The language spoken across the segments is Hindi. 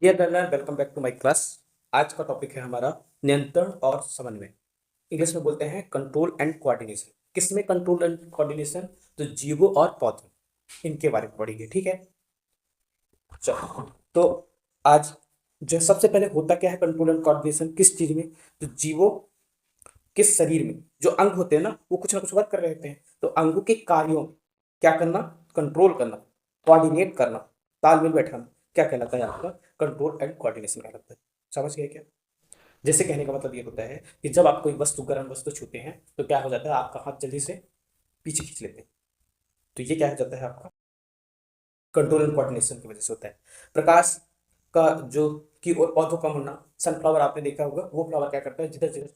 Dear learner, welcome back to my class. आज का टॉपिक है हमारा नियंत्रण और समन्वय। इंग्लिश में बोलते हैं कंट्रोल एंड कोऑर्डिनेशन। किसमें कंट्रोल एंड कोऑर्डिनेशन? तो जीवों और पौधों, इनके बारे में पढ़ेंगे। ठीक है, चलो। तो आज जो सबसे पहले होता क्या है कंट्रोल एंड कोऑर्डिनेशन किस चीज में? तो जीवों के शरीर में जो अंग होते हैं ना, वो कुछ ना कुछ वर्क कर रहे होते हैं। तो अंगों के कार्यों में क्या करना? कंट्रोल करना, कोऑर्डिनेट करना, तालमेल बैठाना, क्या कहलाता है आपका? कंट्रोल एंड कोऑर्डिनेशन कहलाता है। समझ गए क्या? जैसे कहने का मतलब ये होता है कि जब आप कोई वस्तु, गर्म वस्तु छूते हैं तो क्या हो जाता है? आपका हाथ जल्दी से पीछे खींच लेते हैं। तो ये क्या हो जाता है आपका? कंट्रोल एंड कोऑर्डिनेशन की वजह से होता है। प्रकाश का जो की ओर पौधों का मुड़ना, सनफ्लावर आपने देखा होगा, वो फ्लावर क्या करता है? जिधर जिधर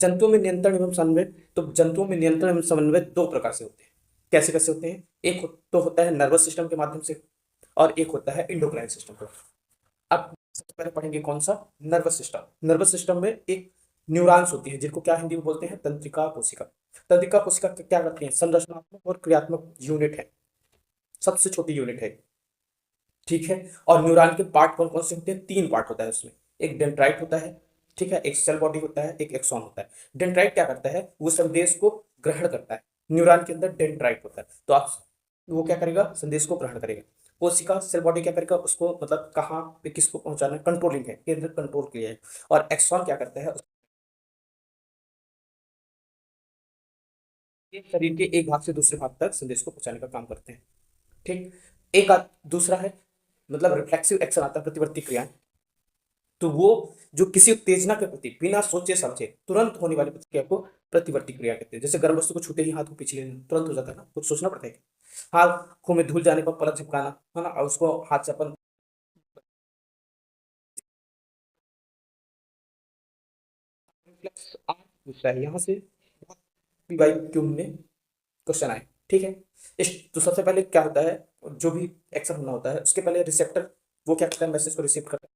जंतुओं में नियंत्रण एवं समन्वय। तो जंतुओं में नियंत्रण एवं समन्वय दो प्रकार से होते हैं। कैसे कैसे होते हैं? एक तो होता है नर्वस सिस्टम के माध्यम से, और एक होता है इंडोक्राइन सिस्टम को। अब सबसे पहले पढ़ेंगे कौन सा? Nervous system. नर्वस सिस्टम में एक न्यूरॉन्स होती है जिनको क्या हिंदी में बोलते हैं? तंत्रिका कोशिका। तंत्रिका कोशिका क्या करती है? संरचनात्मक और क्रियात्मक यूनिट है, सबसे छोटी यूनिट है। ठीक है। और न्यूरॉन के पार्ट कौन कौन से होते हैं? तीन पार्ट होता है उसमें। एक डेंड्राइट होता है, ठीक है, एक सेल बॉडी होता है, एक एक्सॉन होता है। डेंड्राइट क्या करता है? वो संदेश को ग्रहण करता है। न्यूरॉन के अंदर डेंड्राइट होता है, तो आप वो क्या करेगा? संदेश को ग्रहण करेगा। कोशिका, सेल बॉडी क्या करेगा? उसको मतलब कहाँ पे किसको पहुंचाना है, कंट्रोलिंग है, केंद्र कंट्रोल के लिए है। और एक्सॉन क्या करता है? ये शरीर के एक भाग से दूसरे भाग तक संदेश को पहुंचाने का काम करते हैं। ठीक। दूसरा है, मतलब रिफ्लेक्सिव एक्शन आता है, प्रतिवर्ती क्रियाएं। तो वो जो किसी उत्तेजना के प्रति बिना सोचे समझे तुरंत होने वाली प्रतिक्रिया को प्रतिवर्ती क्रिया कहते हैं। जैसे गर्म वस्तु को छूते ही हाथ को पीछे लेना तुरंत हो जाता है ना, कुछ सोचना पड़ता है क्या? हाथों में धूल जाने पर पलक झपकाना, है ना, और उसको हाथ से अपन रिफ्लेक्स आ पूछता है यहाँ से। पीवाई क्यू में क्वेश्चन आए। ठीक है। इस तो सबसे पहले क्या होता है? जो भी एक्शन होना होता है उसके पहले रिसेप्टर वो क्या करता है? मैसेज को रिसीव करता है।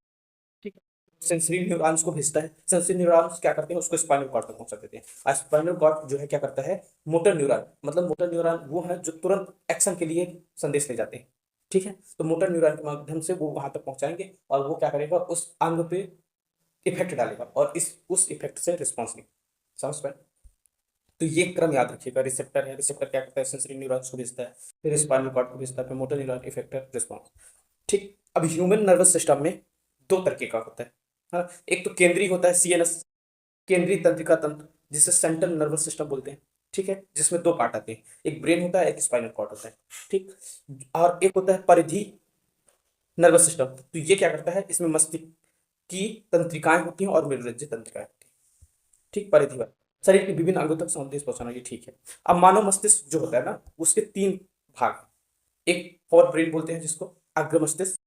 ठीक है। सेंसरी न्यूरॉन्स को भेजता है। सेंसरी न्यूरॉन्स क्या करते हैं? उसको स्पाइनल कॉर्ड तक पहुंचा देते हैं। और स्पाइनल कॉर्ड जो है क्या करता है? मोटर न्यूरॉन, मतलब मोटर न्यूरॉन वो है जो तुरंत एक्शन के लिए संदेश ले जाते हैं। ठीक है। तो मोटर न्यूरॉन के माध्यम से वो वहां तक पहुंचाएंगे और वो क्या करेगा? उस अंग पे इफेक्ट डालेगा और इस उस इफेक्ट से रिस्पॉन्स लेगा। समझ पाए? तो ये क्रम याद रखिएगा। रिसेप्टर है, रिसेप्टर क्या करता है? सेंसरी न्यूरॉन्स को भेजता है, फिर स्पाइनल कॉर्ड को भेजता है, फिर मोटर न्यूरॉन, इफेक्टर, रिस्पॉन्स। ठीक। अब ह्यूमन नर्वस सिस्टम में दो तरीके का होता है। हाँ, एक तो केंद्रीय होता है, सीएनएस, केंद्रीय तंत्रिका तंत्र, जिसे सेंट्रल नर्वस सिस्टम बोलते हैं। ठीक है। जिसमें दो पार्ट आते हैं, एक ब्रेन होता है, एक स्पाइनल कॉर्ड होता है। ठीक। और एक होता है परिधि नर्वस सिस्टम। तो ये क्या करता है? इसमें मस्तिष्क की तंत्रिकाएं होती हैं और मेरुरज्जु तंत्रिकाएं होती हैं। ठीक, परिधि पर शरीर के विभिन्न अंगों तक संदेश पहुंचाना, ये ठीक है। अब मानव मस्तिष्क जो होता है ना, उसके तीन भाग हैं। एक फोर ब्रेन बोलते हैं जिसको, अग्र मस्तिष्क।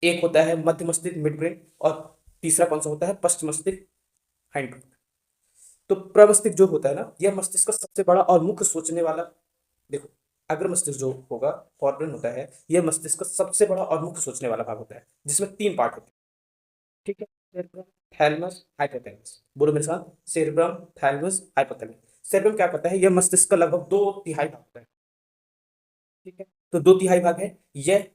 एक होता है मध्य मस्तिष्क, मिड ब्रेन। और तीसरा कौन सा होता है? पश्च मस्तिष्क, हाइंड ब्रेन। तो प्रमस्तिष्क जो होता है ना, यह मस्तिष्क का सबसे बड़ा और मुख्य सोचने वाला। देखो, अग्र मस्तिष्क जो होगा, फॉरब्रेन होता है, यह मस्तिष्क का सबसे बड़ा और मुख्य सोचने वाला भाग होता है, जिसमें तीन पार्ट होते हैं। ठीक है। Cerebrum, thalamus, hypothalamus. बोलो मेरे साथ, सेरेब्रम, थैलेमस, हाइपोथैलेमस। सेरेब्रम क्या करता है? यह मस्तिष्क का लगभग दो तिहाई भाग होता है। ठीक है। तो दो तिहाई भाग है। यह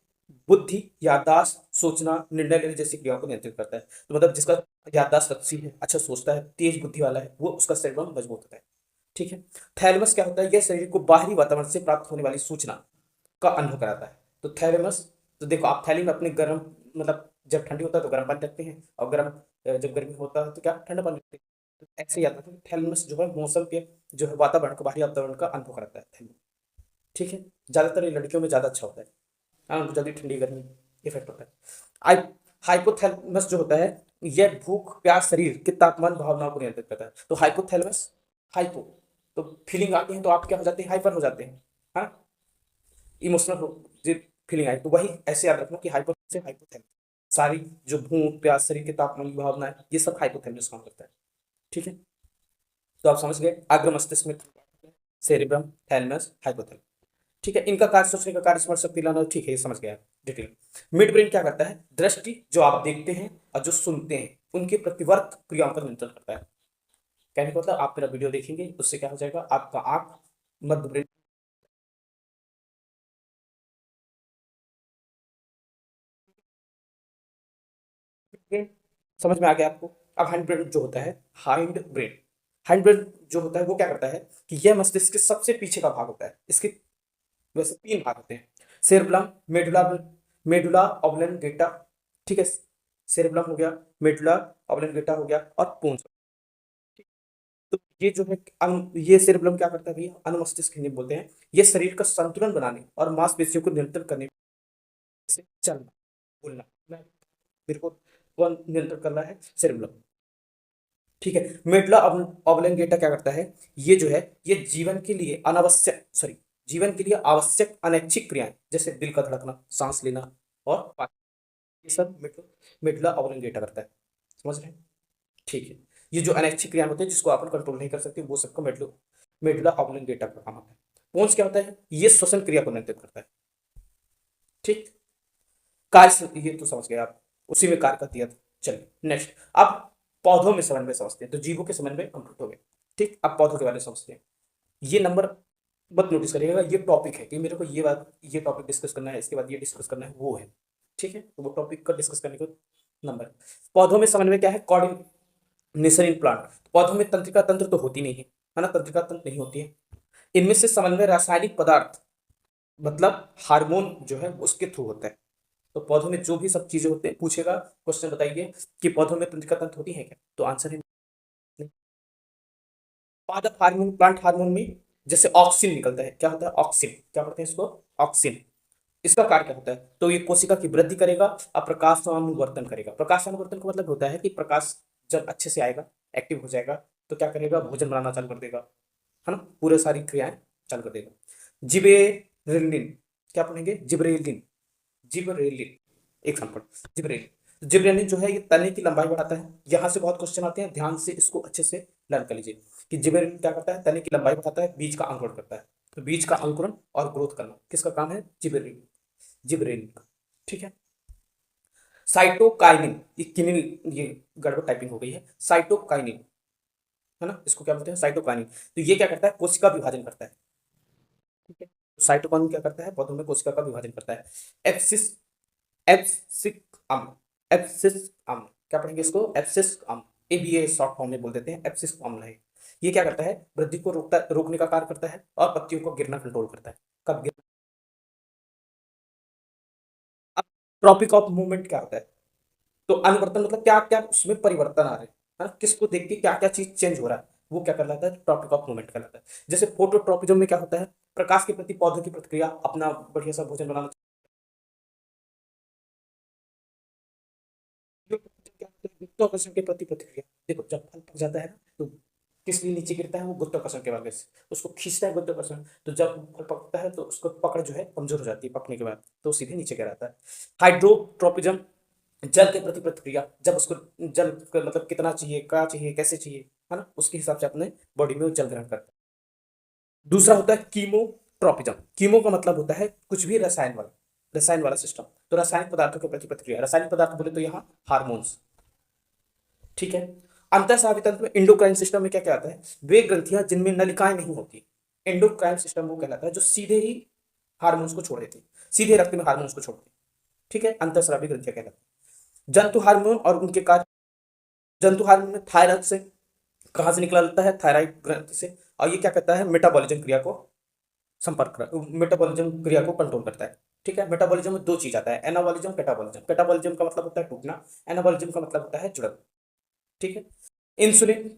बुद्धि, याददाश्त, सोचना, निर्णय लेने जैसी क्रियाओं को नियंत्रित करता है। तो मतलब जिसका याददाश्त अच्छी है, अच्छा सोचता है, तेज बुद्धि वाला है, वो उसका सेरेब्रम मजबूत होता है। ठीक है। थैलेमस क्या होता है? यह शरीर को बाहरी वातावरण से प्राप्त होने वाली सूचना का अनुभव कराता है। तो थैलेमस, तो देखो आप थैली में अपने गर्म, मतलब जब ठंडी होता है तो गर्म पानी रखते हैं, और गर्म जब गर्मी होता है तो क्या, ठंडा पानी रखते हैं। तो ऐसे ही आता है। थैलेमस जो है मौसम के, जो है वातावरण का, बाहरी वातावरण का अनुभव कराता है थैलेमस। ठीक है। ज्यादातर ये लड़कियों में ज्यादा अच्छा होता है। हाँ, उनको जल्दी ठंडी गर्मी इफेक्ट होता है। आई हाइपोथैलेमस जो होता है, यह भूख प्यास, शरीर के तापमान, भावनाओं को नियंत्रित करता है। तो हाइपोथैलेमस, हाइपो, तो फीलिंग आती है तो आप क्या हो जाते हैं? हाइपर हो जाते हैं। हाँ, इमोशनल हो, जो फीलिंग आई, तो वही ऐसे याद रखना कि हाइपर से हाइपोथैलेमस, सारी जो भूख प्यास, शरीर के तापमान की भावना है, ये सब हाइपोथैलेमस काम करता है। ठीक है। तो आप समझ गए, अग्र मस्तिष्क में सेरिब्रम, थैलेमस, हाइपोथैलेमस। ठीक है। इनका कार्य, सोचने का कार्य, स्मरण शक्ति लाना, ठीक है, ये समझ गया डिटेल। मिड ब्रेन क्या करता है? दृष्टि, जो आप देखते हैं और जो सुनते हैं, उनके प्रतिवर्त क्रियाओं पर नियंत्रण करता है। कहने का मतलब, आप मेरा वीडियो देखेंगे उससे क्या हो जाएगा? आपका आंख मध्य ब्रेन ब्रेन समझ में आ गया आपको। अब हाइंड ब्रेन जो होता है, हाइंड ब्रेन जो होता है वो क्या करता है कि यह मस्तिष्क के सबसे पीछे का भाग होता है। इसके वैसे तीन भाग होते हैं, सेरेब्रम, मेडुला, मेडुला ऑब्लंगेटा, ठीक है। सेरेब्रम हो गया, मेडुला ऑब्लंगेटा हो गया और पोन्स। तो ये जो है ये सेरेब्रम क्या करता है भैया, अनुमस्तिष्क हिंदी में बोलते हैं। ये शरीर का संतुलन बनाने और मांसपेशियों को नियंत्रण करने, जैसे चलना, बोलना, मेरे को कौन नियंत्रण कर रहा है, सेरेब्रम, ठीक है। मेडुला ऑब्लंगेटा क्या करता है, ये जो है ये जीवन के लिए अनावश्यक सॉरी जीवन के लिए आवश्यक अनैच्छिक क्रियाएं, जैसे दिल का धड़कना, सांस लेना और ये सब मेडुला ऑब्लंगेटा करता है। समझ रहे हैं, ठीक है। ये जो अनैच्छिक क्रियाएं होती है जिसको अपन कंट्रोल नहीं कर सकते, वो सबको मेडुला ऑब्लंगेटा का काम होता है। पोन्स क्या होता है, ये श्वसन क्रिया को नियंत्रित करता है, ठीक। ये तो समझ गए आप, उसी में कार्य कर दिया था। चलिए नेक्स्ट, अब पौधों में समन्वय समझते हैं। तो जीवों के समन्वय कंप्लीट हो गए, ठीक। अब पौधों के बारे में समझते हैं। ये नंबर मत नोटिस करिएगा, ये टॉपिक है कि मेरे को ये टॉपिक डिस्कस करना है, इसके बाद ये डिस्कस करना है, वो है, ठीक है। तो वो टॉपिक का डिस्कस करने को नंबर। पौधों में समन्वय क्या है, कोऑर्डिनेशन इन प्लांट। पौधों में तंत्रिका तंत्र तो होती नहीं है ना, तंत्रिका तंत्र नहीं होती है। इनमें से समन्वय रासायनिक पदार्थ मतलब हार्मोन जो है उसके थ्रू होता है। तो पौधों में जो भी सब चीजें होते हैं, पूछेगा क्वेश्चन बताइए कि पौधों में तंत्रिका तंत्र होती है क्या, तो आंसर है नहीं। पादप हार्मोन, प्लांट हार्मोन में जैसे ऑक्सिन निकलता है, क्या होता है ऑक्सिन, क्या बोलते हैं इसको, ऑक्सिन। इसका कार्य क्या होता है, तो ये कोशिका की वृद्धि करेगा और प्रकाशानुवर्तन करेगा। प्रकाशानुवर्तन का मतलब होता है कि प्रकाश जब अच्छे से आएगा, एक्टिव हो जाएगा, तो क्या करेगा, भोजन बनाना चालू कर देगा, है ना, पूरे सारी क्रियाएं चालू कर देगा। जिबेरेलिन, क्या पढ़ेंगे, gibberellin, gibberellin, example, gibberellin. Gibberellin जो है ये तने की लंबाई बढ़ाता है। यहां से बहुत क्वेश्चन आते हैं, ध्यान से इसको अच्छे से लर्न कर लीजिए कि जिब्रेलिन क्या करता है, तने की लंबाई बढ़ाता है, बीज का अंकुरण करता है। तो बीज का अंकुरण और ग्रोथ करना किसका काम है, जिब्रेलिन, जिब्रेलिन का, ठीक है। साइटोकाइनिन, ये किनिन, ये गड़बड़ टाइपिंग हो गई है, साइटोकाइनिन, है ना, इसको क्या बोलते हैं, साइटोकाइनिन। तो ये क्या करता है, कोशिका विभाजन करता है, ठीक है। साइटोकाइनिन क्या करता है, पौधों में कोशिका का विभाजन करता है। एब्सिस, एब्सिक अम्ल, एब्सिस अम्ल, क्या पढ़ेंगे इसको, एब्सिस अम्ल, एबीए शॉर्ट फॉर्म में बोल देते हैं, एब्सिस अम्ल है। ये क्या करता है, वृद्धि को रोकने का कार्य करता है और पत्तियों को गिरना कंट्रोल करता है। कब गिरना, अब ट्रॉपिक ऑफ मूवमेंट क्या होता है, तो अनुवर्तन मतलब क्या क्या उसमें परिवर्तन आ रहे हैं, है ना, किसको देख के क्या क्या चीज चेंज हो रहा है, वो क्या कहलाता है, ट्रॉपिक ऑफ मूवमेंट कहलाता है। जैसे फोटोट्रॉपिज्म में क्या होता है, प्रकाश के प्रति पौधों की प्रतिक्रिया, अपना बढ़िया सा भोजन बनाना। गुरुत्वाकर्षण के प्रति प्रतिक्रिया, देखो जब फल पक जाता है ना, तो किस लिए नीचे गिरता है, वो गुरुत्वाकर्षण के वजह से उसको खींचता है गुरुत्वाकर्षण। तो जब फल पकता है तो उसको पकड़ जो है कमजोर हो जाती है पकने के बाद, तो सीधे नीचे गिराता है। हाइड्रोट्रोपिज्म, जल के प्रति प्रतिक्रिया, जब उसको जल मतलब कितना चाहिए, क्या चाहिए, कैसे चाहिए, है ना, उसके हिसाब से अपने बॉडी में वो जल ग्रहण करता है। दूसरा होता है कीमोट्रोपिज्म। कीमो का मतलब होता है कुछ भी रसायन वाला सिस्टम। तो रासायनिक पदार्थों के प्रति प्रतिक्रिया, रासायनिक पदार्थ बोले तो यहाँ हार्मोन्स, ठीक है। अंतःस्रावी तंत्र में इंडोक्राइन सिस्टम में क्या क्या आता है, वे ग्रंथियां जिनमें नलिकाएं नहीं होती। इंडोक्राइन सिस्टम वो कहलाता है जो सीधे ही हार्मोन्स को छोड़ देती, सीधे रक्त में हार्मोन्स को छोड़ती, ठीक है, अंतःस्रावी ग्रंथियां कहलाती है। जंतु हार्मोन और उनके कार्य, जंतु हार्मोन में थायराइड से कहाँ से निकलता है, थायराइड ग्रंथि से, और ये क्या करता है, मेटाबॉलिज्म क्रिया को मेटाबॉलिज्म क्रिया को कंट्रोल करता है, ठीक है। मेटाबॉलिज्म में दो चीज आता है, एनाबॉलिज्म, कैटाबॉलिज्म। कैटाबॉलिज्म का मतलब होता है टूटना, एनाबॉलिज्म का मतलब होता है जुड़न, ठीक है। इंसुलिन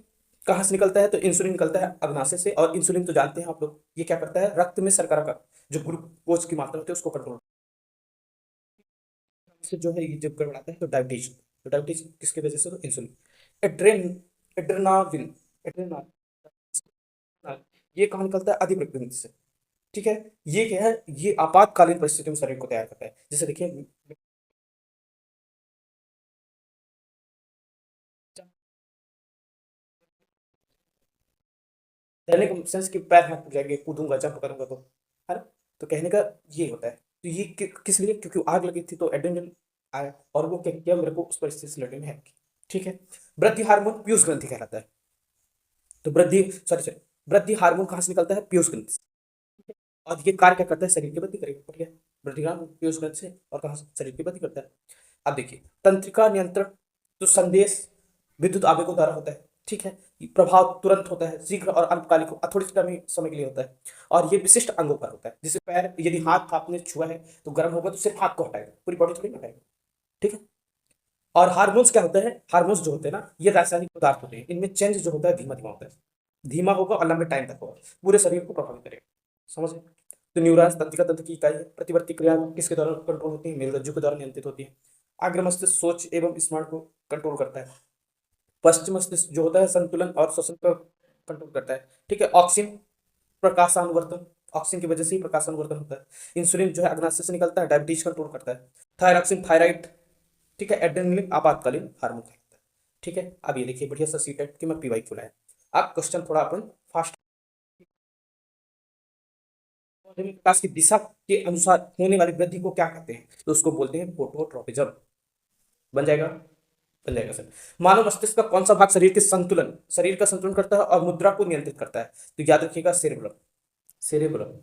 कहाँ से निकलता है, तो इंसुलिन निकलता है अग्नाशय से, और इंसुलिन तो जानते हैं आप लोग, ये क्या करता है, रक्त में शर्करा का जो ग्लूकोज की मात्रा होती है उसको कंट्रोल से जो है ये जब गड़बड़ाता है, तो डायबिटीज, तो डायबिटीज किसकी वजह से, तो इंसुलिन। एड्रेन एड्रेनाविन एड्रेनाल, ये कहाँ निकलता है, अधिक रक्तचाप से, ठीक है। ये क्या है, ये आपातकालीन परिस्थितियों में शरीर को तैयार करता है। जैसे देखिए, कहने का सेंस कि पैर हाथ टूट जाएंगे, कूदूंगा जंप करूंगा तो, है ना। तो कहने का ये होता है। तो ये किस लिए, क्योंकि आग लगी थी तो एड्रेनलिन आया, और वो क्या किया, मेरे को उस परिस्थिति से लड़ने में हेल्प की, ठीक है। वृद्धि हार्मोन पीयूष ग्रंथि कहलाता है। तो वृद्धि हार्मोन कहाँ से निकलता है, पीयूष ग्रंथि से, ठीक है? और ये कार्य क्या करता है, शरीर की वृद्धि करेगा, बढ़िया। वृद्धि हार्मोन पीयूष ग्रंथि से और कहाँ से, शरीर की वृद्धि करता है। अब देखिए, तंत्रिका नियंत्रण, तो संदेश विद्युत आवेगों द्वारा होता है, ठीक है। ये प्रभाव तुरंत होता है, शीघ्र और अल्पकालिक थोड़ी समय के लिए होता है, और ये विशिष्ट अंगों पर होता है। जैसे पैर, यदि हाथ आपने छुआ है तो गर्म होगा तो सिर्फ हाथ को हटाएगा, पूरी बॉडी थोड़ी ना हटाएगा, ठीक है। और हार्मोन्स क्या होते हैं, हार्मोन्स जो होते हैं ना, ये रासायनिक पदार्थ होते हैं, इनमें चेंज जो होता है धीमा धीमा होता है, धीमा होगा और लंबे टाइम तक होगा, पूरे शरीर को प्रभावित करेगा, समझे। तो न्यूरॉन्स तंत्रिका तंत्र की इकाई है। प्रतिवर्ती क्रिया किसके द्वारा कंट्रोल होती है, मेरुरज्जु के द्वारा नियंत्रित होती है। आग्र मस्तिष्क सोच एवं स्मरण को कंट्रोल करता है। पश्चिम मस्तिष्क जो होता है संतुलन और श्वसन पर कंट्रोल करता है, ठीक है। ऑक्सीन, प्रकाशानुवर्तन, ऑक्सीजन की वजह से ही प्रकाशानुवर्तन होता है। इंसुलिन जो है अग्नाशय से निकलता है, डायबिटीज कंट्रोल करता है। थायरॉक्सिन थायराइड, ठीक है। एड्रेनलिन आपातकालीन हार्मोन कहलाता है, ठीक है। अब ये देखिए बढ़िया सा सीटेट की मैं पीवाई खुला है। अब क्वेश्चन थोड़ा अपन फास्ट, विकास की दिशा के अनुसार होने वाली वृद्धि को क्या कहते हैं, तो उसको बोलते हैं फोटोट्रोपिज्म। बन जाएगा, बन जाएगा सर। मानव मस्तिष्क का कौन सा भाग शरीर का संतुलन करता है और मुद्रा को नियंत्रित करता है, तो याद रखिएगा सेरेब्रम, सेरेब्रम,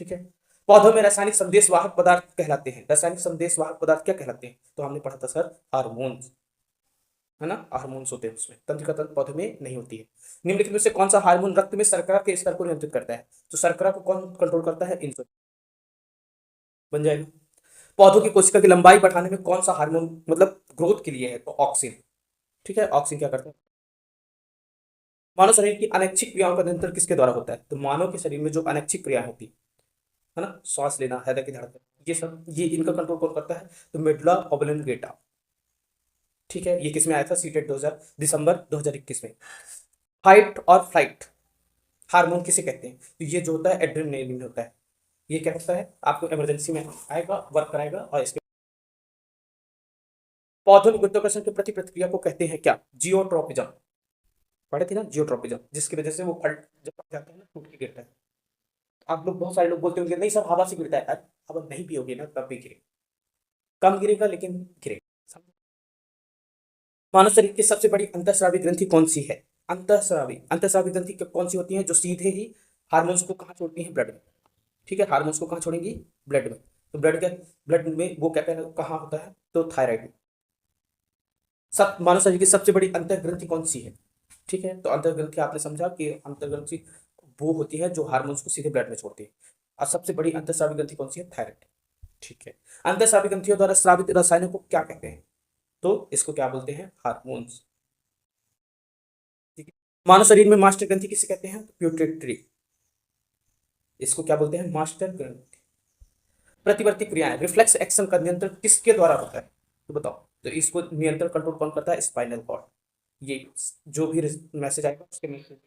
ठीक है। पौधों में रासायनिक संदेशवाहक पदार्थ कहलाते हैं, रासायनिक संदेशवाहक पदार्थ क्या कहलाते हैं, तो हमने पढ़ा था सर हार्मोन्स, है ना, हार्मोन्स होते हैं उसमें, तंत्रिका तंत्र पौधे में नहीं होती है। निम्नलिखित में से कौन सा हार्मोन रक्त में शर्करा के स्तर को नियंत्रित करता है, तो शर्करा को कौन कंट्रोल करता है, इंसुलिन। बन जाएगा। पौधों की कोशिका की लंबाई बढ़ाने में कौन सा हार्मोन मतलब ग्रोथ के लिए है, तो ऑक्सिन, ठीक है। ऑक्सिन क्या करता है। मानव शरीर की अनैच्छिक क्रियाओं का नियंत्रण किसके द्वारा होता है, तो मानव के शरीर में जो अनैच्छिक क्रियाएं होती है ना, श्वास लेना, हृदय की धड़कन, ये सब, ये इनका कंट्रोल कौन करता है, तो मेडुला ऑब्लोंगेटा, ठीक है। ये किसमें आया था, सीटेट 2000 दिसंबर 2021 में। फाइट और फ्लाइट हार्मोन किसे कहते हैं, तो ये जो होता है एड्रेनलिन होता है। ये क्या होता है, आपको इमरजेंसी में आएगा, वर्क कराएगा। और इसके पौधों में गुरुत्वाकर्षण के प्रति प्रतिक्रिया को कहते हैं क्या, जियोट्रोपिज्म। पढ़े थे ना जियोट्रोपिज्म, जिसकी वजह से वो फल जब पक जाता है ना टूट के गिरता है। आप लोग, बहुत सारे लोग बोलते होंगे नहीं सर हवा से गिरता है, अरे हवा नहीं भी होगी ना तब भी गिरेगा, कम गिरेगा लेकिन गिरेगा। मानव शरीर की सबसे बड़ी अंतःस्रावी ग्रंथि कौन सी है, अंतःस्रावी ग्रंथि कौन सी होती है, जो सीधे ही हार्मोन्स को कहाँ छोड़ती हैं, ब्लड में, ठीक है। हार्मोन्स को कहाँ छोड़ेंगी, ब्लड में। तो ब्लड में वो क्या कहाँ होता है, तो थायराइड में। सब मानव शरीर की सबसे बड़ी अंतर ग्रंथि कौन सी है, ठीक है। तो अंतर ग्रंथि आपने समझा कि अंतर ग्रंथि वो होती है जो हार्मोन्स को सीधे ब्लड में छोड़ती है, और सबसे बड़ी अंतःस्रावी ग्रंथि कौन सी है, थायराइड, ठीक है। अंतःस्रावी ग्रंथियों द्वारा स्रावित रसायनों को क्या कहते हैं, तो इसको क्या बोलते हैं, हार्मोन्स, ठीक है। मानव शरीर में मास्टर ग्रंथि किसे कहते हैं, प्यूटेट्री, इसको क्या बोलते हैं, मास्टर ग्रंथि। प्रतिवर्ती क्रियाएं, रिफ्लेक्स एक्शन का नियंत्रण किसके द्वारा होता है, तो बताओ। तो इसको नियंत्रण कंट्रोल कौन करता है, स्पाइनल कॉर्ड। ये जो भी मैसेज आएगा उसके मैसेज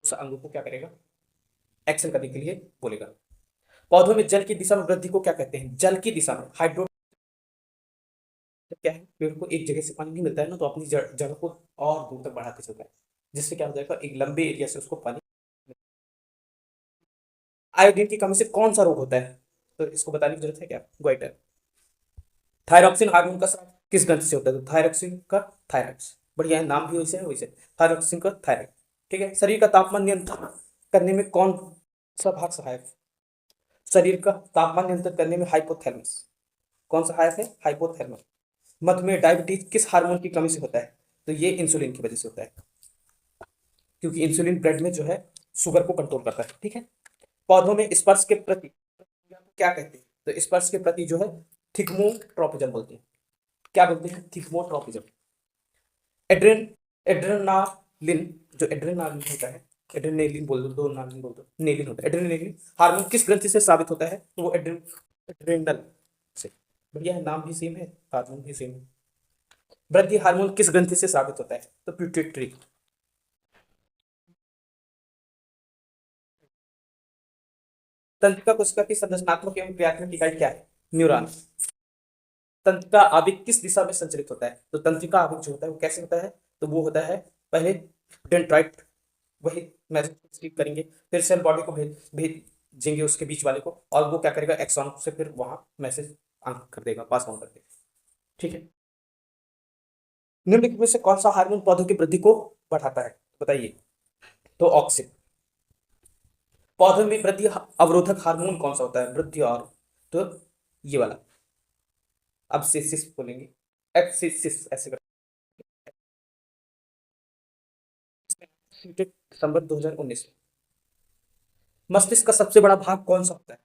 उस अंग को क्या करेगा, एक्शन करने के लिए बोलेगा। पौधों में जल की दिशा में वृद्धि को क्या कहते हैं, जल की दिशा में हाइड्रो, क्या है, पेड़ को एक जगह से पानी नहीं मिलता है ना, तो अपनी जगह को और दूर तक बढ़ाते चलता है, जिससे क्या हो जाएगा, एक लंबे एरिया से उसको पानी। आयोडीन की कमी से कौन सा रोग होता है, तो इसको बताने की जरूरत है क्या, गोइटर। थायरॉक्सिन हार्मोन का स्राव किस ग्रंथि से होता है, तो थायरॉक्सिन का थायराइड्स, बढ़िया है, नाम भी वैसे है वैसे, थायरॉक्सिन का थायराइड, ठीक है। शरीर का तापमान नियंत्रण करने में कौन सा भाग सहायक है? शरीर का तापमान नियंत्रित करने में हाइपोथैलेमस, कौन सा सहायक है, हाइपोथैलेमस। मधुमेह डायबिटीज किस हार्मोन की कमी से होता है, तो ये इंसुलिन की वजह से होता है, क्योंकि इंसुलिन ब्लड में जो है शुगर को कंट्रोल करता है, ठीक है। पौधों में स्पर्श के प्रति क्या कहते हैं, तो स्पर्श के प्रति जो है थिग्मोट्रोपिज्म बोलते हैं, क्या बोलते हैं, थिग्मोट्रोपिज्म। एड्रेन एड्रेनालिन, जो एड्रेनालिन होता है, एड्रेनालिन बोल दो, दो नालिन बोल दो, नेलिन होता है। एड्रेनालिन हार्मोन किस ग्रंथि से स्रावित होता है, तो वो एड्रेनल से, बढ़िया है, नाम भी सेम है, हार्मोन भी सेम है। वृद्धि हार्मोन किस ग्रंथि से स्रावित होता है, तो पिट्यूटरी। तंत्रिका कोशिका की संरचनात्मक एवं क्रियात्मक इकाई क्या है, न्यूरॉन। तंत्रिका आवेग किस दिशा में संचरित होता है, तो तंत्रिका आवेग जो होता है वो कैसे होता है, तो वो होता है पहले डेंड्राइट, वही मैसेज रिसीव करेंगे, फिर सेल बॉडी को भेजेंगे उसके बीच वाले को, और वो क्या करेगा, एक्सॉन से फिर वहां मैसेज अंक कर देगा, पास ऑन कर देगा, ठीक है। निम्नलिखित में से कौन सा हार्मोन पौधों की वृद्धि को बढ़ाता है, बताइए, तो ऑक्सिन। पौधों में वृद्धि अवरोधक हार्मोन कौन सा होता है, वृद्धि और, तो ये वाला, अब सिस बोलेंगे, एफ सिस ऐसे कर, सीटेट दिसंबर 2019 में। मस्तिष्क का सबसे बड़ा भाग कौन सा होता है?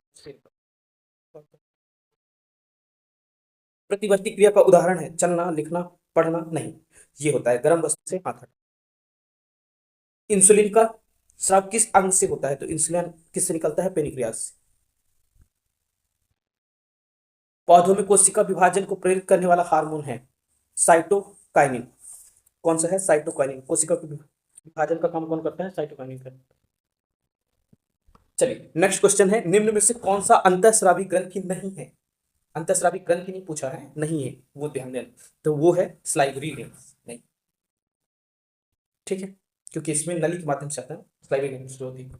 प्रतिवर्ती क्रिया का उदाहरण है चलना, लिखना, पढ़ना नहीं। ये होता है गर्म वस्तु से हाथ हटाना। इंसुलिन का स्राव किस अंग से होता है? तो इंसुलिन किससे निकलता है? पेनिक्रियास से। पौधों में कोशिका विभाजन को प्रेरित करने वाला हार्मोन है साइटोकाइनिन। कौन सा है? साइटोकाइनिन। कोशिका के विभाजन का काम कौन करता है? साइटोकाइनिन करता है। चलिए नेक्स्ट क्वेश्चन है, निम्न में से कौन सा अंतःस्रावी ग्रंथि नहीं है? अंतःस्रावी ग्रंथि नहीं पूछा है, नहीं है, वो ध्यान देना। तो वो है स्लाइवरी ग्लैंड्स। नहीं, ठीक है, क्योंकि इसमें नली के माध्यम से आता है, स्लाइवरी ग्लैंड्स जो होती है।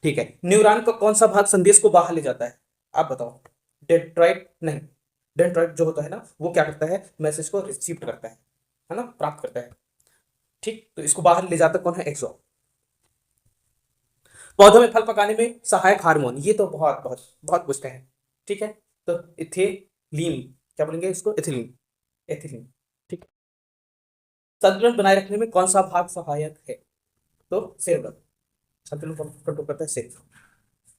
ठीक है, न्यूरॉन का कौन सा भाग संदेश को बाहर ले जाता है? आप बताओ। डेंड्राइट नहीं, डेंड्राइट जो होता है ना, वो क्या करता है? मैसेज को रिसीव करता है ना, प्राप्त करता है। ठीक, तो इसको बाहर ले जाता कौन है? एक्सॉन। पौधों में फल पकाने में सहायक हार्मोन, ये तो बहुत बहुत बहुत पूछते हैं। ठीक है, तो इथेलीन, क्या बोलेंगे इसको? Ethylene, ethylene. ठीक, संतुलन बनाए रखने में कौन सा भाग सहायक है? तो सेरेब्रम, संतुलन कंट्रोल करता है सेरेब्रम।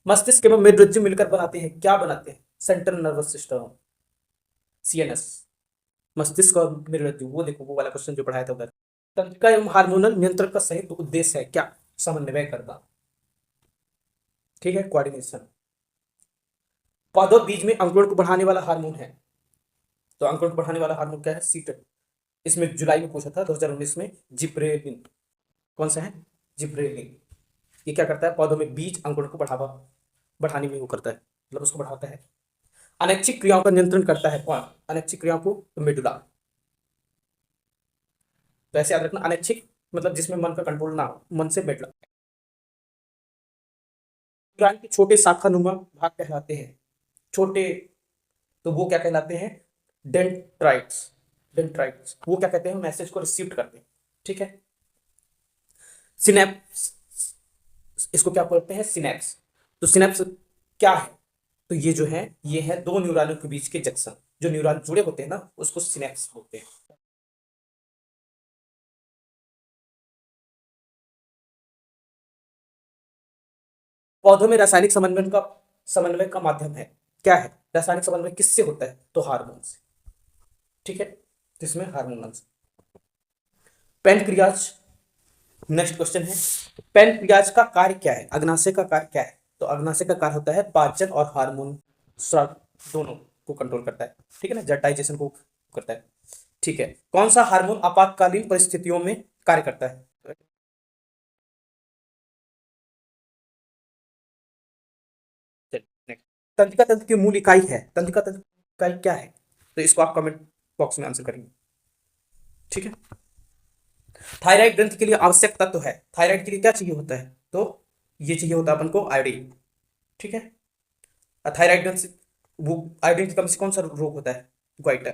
मस्तिष्क एवं मेरुरज्जु मिलकर बनाते हैं, क्या बनाते हैं? Central nervous system, CNS. मस्तिष्क और मेरुरज्जु, वो देखो वो वाला क्वेश्चन जो पढ़ाया था उधर। तंत्रिका एवं हार्मोनल नियंत्रण का संयुक्त उद्देश्य है क्या? समन्वय करना। ठीक है, कोऑर्डिनेशन। पौधों बीज में अंकुरण को बढ़ाने वाला हार्मोन है, तो अंकुरण को बढ़ाने वाला हार्मोन क्या है? सीटेट। इसमें जुलाई में पूछा था 2019 में, जिब्रेलिन। कौन सा है? जिब्रेलिन। ये क्या करता है? पौधों में बीज अंकुरण को बढ़ाने में वो करता है, मतलब उसको बढ़ाता है। अनैच्छिक क्रियाओं का नियंत्रण करता है कौन? अनैच्छिक क्रियाओं को? तो मेडुला। तो ऐसे याद रखना, अनैच्छिक मतलब जिसमें मन का कंट्रोल ना हो, मन से मेडुला। न्यूरॉन के छोटे शाखा नुमा भाग कहलाते हैं, छोटे, तो वो क्या कहलाते हैं? डेंड्राइट्स। डेंड्राइट्स, वो क्या कहते हैं? मैसेज को रिसीव करते हैं। ठीक है, सिनेप्स, इसको क्या बोलते हैं? सिनेप्स। तो सिनेप्स क्या है? तो ये जो है, ये है दो न्यूरॉनों के बीच के जंक्शन, जो न्यूरॉन जुड़े होते हैं ना, उसको सिनेप्स बोलते हैं। पौधों में रासायनिक समन्वय का माध्यम है, क्या है? रासायनिक समन्वय किससे होता है? तो हार्मोन से। ठीक है, तो इसमें हार्मोन। पेनक्रियाज, नेक्स्ट क्वेश्चन है, पेनक्रियाज का कार्य क्या है? अग्नाशय का कार्य क्या है? तो अग्नाशय का कार्य होता है पाचन और हार्मोन स्राव दोनों को कंट्रोल करता है। ठीक है ना, डाइजेशन को करता है। ठीक है, कौन सा हार्मोन आपातकालीन परिस्थितियों में कार्य करता है? नेक्स्ट, तंत्रिका तंत्र की मूल इकाई है, तंत्रिका तंत्र की इकाई क्या है? तो इसको आप कमेंट बॉक्स में आंसर करेंगे। ठीक है, थायराइड ग्रंथि के लिए आवश्यक तत्व है, थायराइड के लिए क्या चाहिए होता है? तो ये चाहिए होता है अपन को आयोडीन। ठीक है, थायराइड ग्रंथि वो आयोडीन की कमी से कौन सा रोग होता है? ग्वाइटर।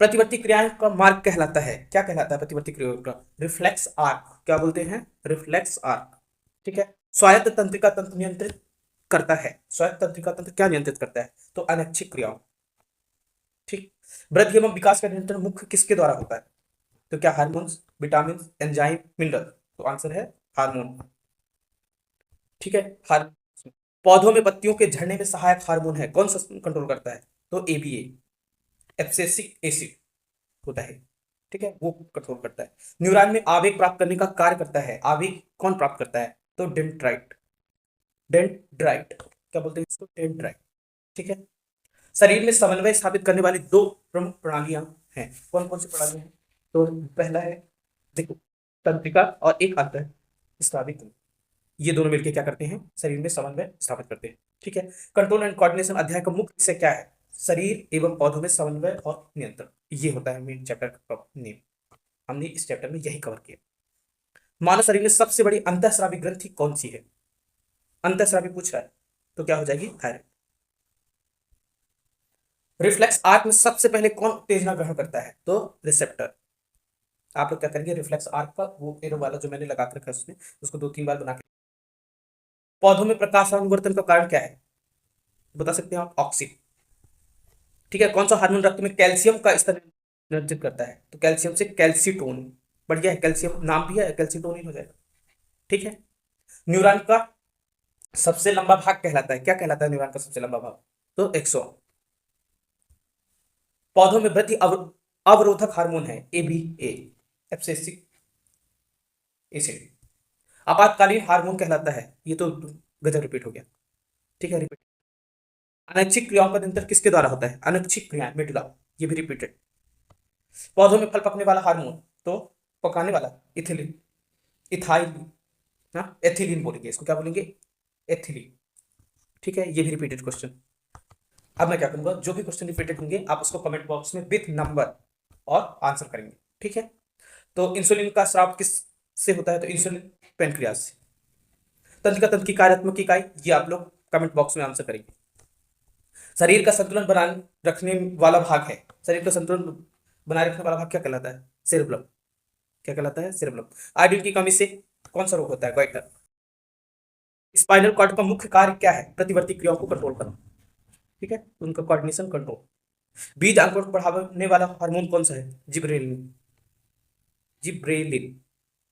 प्रतिवर्ती क्रियाएं का मार्ग कहलाता है, क्या कहलाता है प्रतिवर्ती क्रियाओं का? रिफ्लेक्स आर्क, क्या बोलते हैं? Reflex arc. ठीक है, स्वायत्त तंत्रिका तंत्र नियंत्रित करता है, स्वायत्त तंत्रिका तंत्र क्या नियंत्रित करता है? तो अनैच्छिक क्रियाओं। ठीक, वृद्धि एवं विकास का नियंत्रण मुख्य किसके द्वारा होता है? तो क्या हार्मोन्स, विटामिन, एंजाइम, मिनरल? तो आंसर है हार्मोन। ठीक है, हार्मोन। पौधों में पत्तियों के झड़ने में सहायक हार्मोन है, कौन सा कंट्रोल करता है? तो एबीए, एब्सिसिक एसिड होता है। ठीक है, वो कंट्रोल करता है। न्यूरॉन में आवेग प्राप्त करने का कार्य करता है, आवेग कौन प्राप्त करता है? तो डेंड्राइट, डेंड्राइट, क्या बोलते हैं इसको? डेंड्राइट। ठीक है, शरीर में समन्वय स्थापित करने वाली दो प्रमुख प्रणालियां हैं, कौन कौन सी प्रणालियां हैं? तो पहला है, देखो, तंत्रिका और एक अंतर स्राविक तंत्र। ये दोनों मिलकर क्या करते हैं? शरीर में समन्वय स्थापित करते हैं। ठीक है, कंट्रोल एंड कोऑर्डिनेशन अध्याय का मुख्य विषय क्या है? शरीर एवं पौधों में समन्वय और नियंत्रण, ये होता है मेन चैप्टर का नेम। हमने इस चैप्टर में यही कवर किया। मानव शरीर में सबसे बड़ी अंतःस्रावी ग्रंथि कौन सी है? अंतःस्रावी पूछ रहा है, तो क्या हो जाएगी? थायराइड। रिफ्लेक्स आर्क में सबसे पहले कौन उत्तेजना ग्रहण करता है? तो रिसेप्टर। आप लोग क्या करेंगे? रिफ्लेक्स आर्क का वो एरो वाला जो मैंने लगा के रखा है उसमें, उसको 2-3 बार बना के। पौधों में प्रकाशानुवर्तन का कारण क्या है? बता सकते हैं आप? ऑक्सीन। ठीक है, कौन सा हार्मोन रक्त में कैल्शियम का स्तर निर्धारित करता है? तो कैल्शियम से कैल्सीटोन बढ़िया है, कैल्शियम नाम भी है, कैल्शिटोनिन हो जाएगा। ठीक है। न्यूरॉन का सबसे लंबा भाग कहलाता है, क्या कहलाता है न्यूरॉन का सबसे लंबा भाग? तो एक्सॉन। पौधों में वृद्धि अवरोधक हार्मोन है एबीए, एब्सिसिक एसिड। आपातकालीन हार्मोन कहलाता है, ये तो गजब रिपीट हो गया। ठीक है, रिपीट। अनैच्छिक क्रियाओं का नियंत्रण किसके द्वारा होता है? अनैच्छिक क्रियाएं, मेडुला, ये भी रिपीटेड। पौधों में फल पकने वाला हार्मोन, तो पकाने वाला इथिलीन, इथाइलिन, हाँ एथिलीन बोलेंगे इसको, क्या बोलेंगे? एथिलीन। ठीक है, ये भी रिपीटेड क्वेश्चन। अब मैं क्या करूंगा, जो भी क्वेश्चन रिपीटेड होंगे आप उसको कमेंट बॉक्स में विथ नंबर और आंसर करेंगे। ठीक है। तो इंसुलिन का स्राव किस से होता है? तो इंसुलिन पेनक्रियाज से। तंत्रिका तंत्र की कार्यात्मक इकाई, ये आप लोग कमेंट बॉक्स में आंसर करेंगे। शरीर का संतुलन बनाए रखने वाला भाग है, शरीर का संतुलन बनाए रखने वाला भाग क्या कहलाता है? सेरेब्रम। क्या कहलाता है? सेरेब्रम। आयोडीन की कमी से कौन सा रोग होता है? गोइटर। स्पाइनल कॉर्ड का मुख्य कार्य क्या है? प्रतिवर्ती क्रियाओं को कंट्रोल करना। ठीक है, तो उनका कोऑर्डिनेशन कंट्रोल। बीज अंकुरण को बढ़ाने वाला हार्मोन कौन सा है? Gibberellin, gibberellin.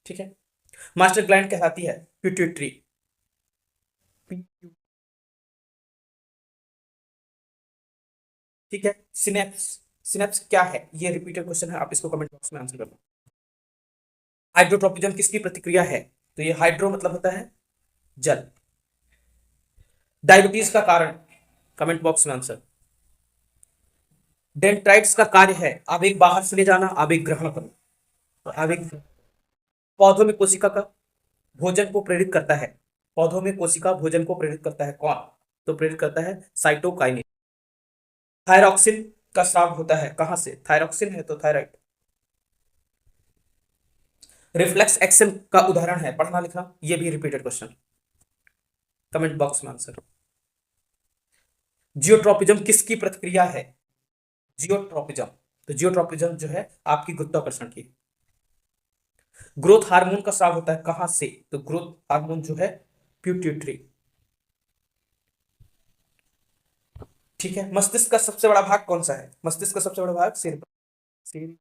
ठीक है। मास्टर ग्लैंड कहलाती है पिट्यूटरी। ठीक है। सिनेप्स, सिनेप्स क्या है? ये रिपीटेड क्वेश्चन है, आप इसको कमेंट बॉक्स में आंसर करना। हाइड्रोट्रोपिज्म किसकी प्रतिक्रिया है? तो ये हाइड्रो मतलब होता है जल। डायबिटीज का कारण, कमेंट बॉक्स में आंसर। डेंड्राइट्स का कार्य है आवेग बाहर से ले जाना, आवेग ग्रहण करना। तो आवेग। पौधों में कोशिका का भोजन को प्रेरित करता है, पौधों में कोशिका भोजन को प्रेरित करता है कौन? तो प्रेरित करता है साइटोकाइनिन। थायरॉक्सिन का स्राव होता है कहां से? थायरॉक्सिन है तो थायराइड। रिफ्लेक्स एक्शन का उदाहरण है, पढ़ना लिखना, ये भी रिपीटेड क्वेश्चन, कमेंट बॉक्स में आंसर। जियोट्रोपिज्म किसकी प्रतिक्रिया है? जियोट्रोपिज्म, तो जियोट्रोपिज्म जो है आपकी गुरुत्वाकर्षण की। ग्रोथ हार्मोन का स्राव होता है कहां से? तो ग्रोथ हार्मोन जो है प्यूट्यूटरी। ठीक है। मस्तिष्क का सबसे बड़ा भाग कौन सा है? मस्तिष्क का सबसे बड़ा भाग सिर। सिर।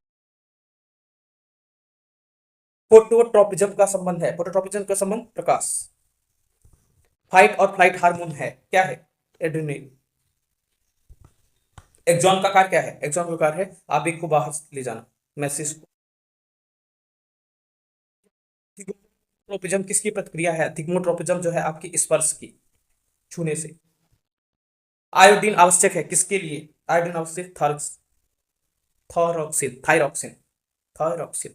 फोटोट्रोपिज्म का संबंध है, फोटोट्रोपिज्म का संबंध प्रकाश। फाइट और फ्लाइट हार्मोन है, क्या है? एड्रेनलिन। एक्सॉन का कार्य क्या है? एक्सॉन का कार्य है आवेग को बाहर ले जाना, मैसेज को। थिगोट्रोपिज्म किसकी प्रतिक्रिया है? थिगोट्रोपिज्म जो है आपकी स्पर्श की, छूने से। आयोडीन आवश्यक है किसके लिए? आयोडीन आवश्यक थायरॉक्सिन, थायरॉक्सिन, थायरॉक्सिन।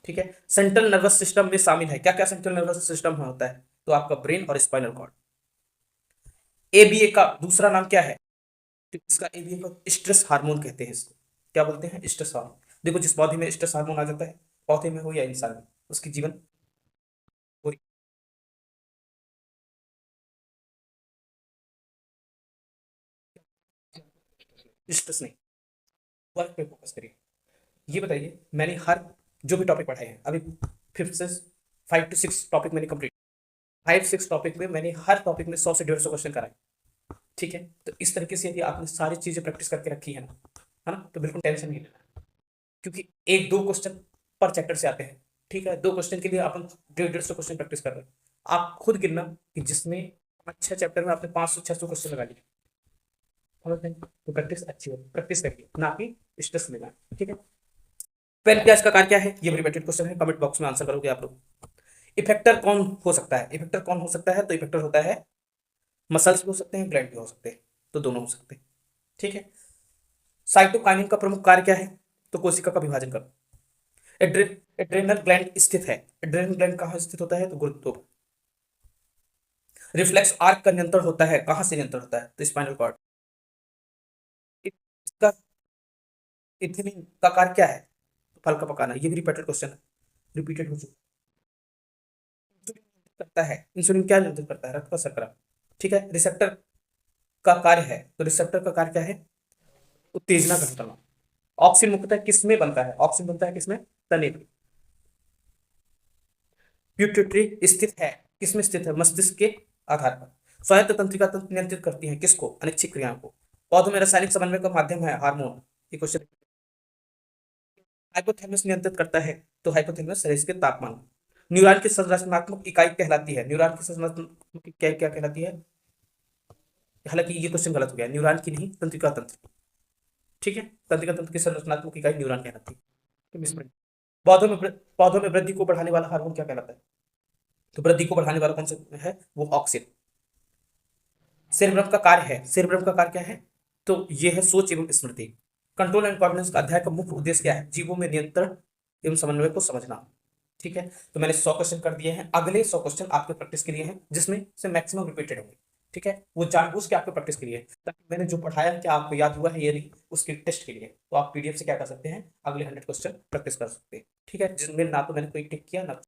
ठीक है। सेंट्रल नर्वस सिस्टम में शामिल है, क्या क्या सेंट्रल नर्वस सिस्टम में होता है? तो आपका ब्रेन और स्पाइनल कॉर्ड। एबीए का दूसरा नाम क्या है? तो इसका एबीए को स्ट्रेस हार्मोन कहते हैं, इसको क्या बोलते हैं? Stress hormone. देखो जिस पौधे में स्ट्रेस हार्मोन आ जाता है, पौधे में हो या इंसान में, उसकी जीवन पूरी। स्ट्रेस नहीं, वर्क पे फोकस करिए। ये बताइए, मैंने हर जो भी टॉपिक पढ़ाए हैं अभी, 5 से 5 to 6 टॉपिक मैंने कंप्लीट, 5 6 टॉपिक में मैंने हर टॉपिक में 100 से 150 क्वेश्चन कराए। ठीक है। तो इस तरीके से यदि आपने सारी चीजें प्रैक्टिस करके रखी है ना, तो बिल्कुल टेंशन नहीं लेना, क्योंकि एक दो क्वेश्चन पर चैप्टर से आते हैं। ठीक है, दो क्वेश्चन के लिए अपन 150 क्वेश्चन प्रैक्टिस कर रहे हैं। आप खुद गिनना कि जिसमें अच्छा चैप्टर में आपने 500 600 क्वेश्चन लगा लिए, समझ में? तो प्रैक्टिस अच्छी हो, प्रैक्टिस करिए, ना कि स्ट्रेस लेना। ठीक है। पेनक्रियाज का कार्य क्या है? ये रिपीटेड क्वेश्चन है, कमेंट बॉक्स में आंसर करोगे आप लोग। इफेक्टर कौन हो सकता है? इफेक्टर कौन हो सकता है? तो इफेक्टर होता है मसल्स भी हो सकते हैं, ग्लैंड भी हो सकते हैं, तो दोनों हो सकते हैं। ठीक है। साइटोकाइनिन का प्रमुख कार्य क्या है? तो कोशिका का विभाजन करना। एड्रे एड्रेनल ग्लैंड स्थित है, एड्रेनल ग्लैंड कहाँ स्थित होता है? तो गुरुत्व। रिफ्लेक्स आर्क का नियंत्रण होता है कहाँ से? नियंत्रण होता है तो स्पाइनल कॉर्ड। इसका इथिलीन का कार्य क्या है? तो फल का पकाना, ये भी रिपीटेड क्वेश्चन है, रिपीटेड हो चुका। इंसुलिन नियंत्रित करता है, इंसुलिन क्या नियंत्रित करता है? रक्त का शर्करा। ठीक है। रिसेप्टर का कार्य है, तो रिसेप्टर का कार्य क्या है? उत्तेजना घटाना करना। ऑक्सीजन मुख्यतः किसमें बनता है? ऑक्सीजन बनता है किसमें? तने में। प्यूटिट्री स्थित है, किसमें स्थित है? मस्तिष्क के आधार पर। स्वायत्त तंत्रिका तंत्र नियंत्रित करती है किसको? अनिच्छिक क्रियाओं को। पौधों में रासायनिक समन्वय का माध्यम है हार्मोन। ये क्वेश्चन हाइपोथैलेमस नियंत्रित करता है, तो हाइपोथैलेमस शरीर के तापमान। न्यूरॉन की संरचनात्मक इकाई कहलाती है, न्यूरॉन की संरचनात्मक इकाई क्या कहलाती है? हालांकि ये क्वेश्चन गलत हो गया, न्यूरॉन की नहीं, तंत्रिका तंत्र। ठीक है, तंत्रिका तंत्र की संरचनात्मक इकाई न्यूरॉन कहलाती है। तो मिसप्रिंट। पौधों में वृद्धि को बढ़ाने वाला हार्मोन क्या कहलाता है? तो वृद्धि को बढ़ाने वाला कौन सा है? वो ऑक्सिन। सेरेब्रम का कार्य है, सेरेब्रम का कार्य क्या है? तो ये है सोच एवं स्मृति। कंट्रोल एंड कोऑर्डिनेशन का अध्याय का मुख्य उद्देश्य क्या है? जीवों में नियंत्रण एवं समन्वय को समझना। ठीक है, तो मैंने 100 क्वेश्चन कर दिए हैं, अगले 100 क्वेश्चन आपके प्रैक्टिस के लिए हैं, जिसमें से मैक्सिमम रिपीटेड होंगे। ठीक है, वो जानबूझ के आपके प्रैक्टिस के लिए है, ताकि मैंने जो पढ़ाया क्या आपको याद हुआ है या नहीं, उसके टेस्ट के लिए। तो आप पीडीएफ से क्या कर सकते हैं, अगले 100 क्वेश्चन प्रैक्टिस कर सकते हैं। ठीक है, जिसमें ना तो मैंने कोई टिक किया ना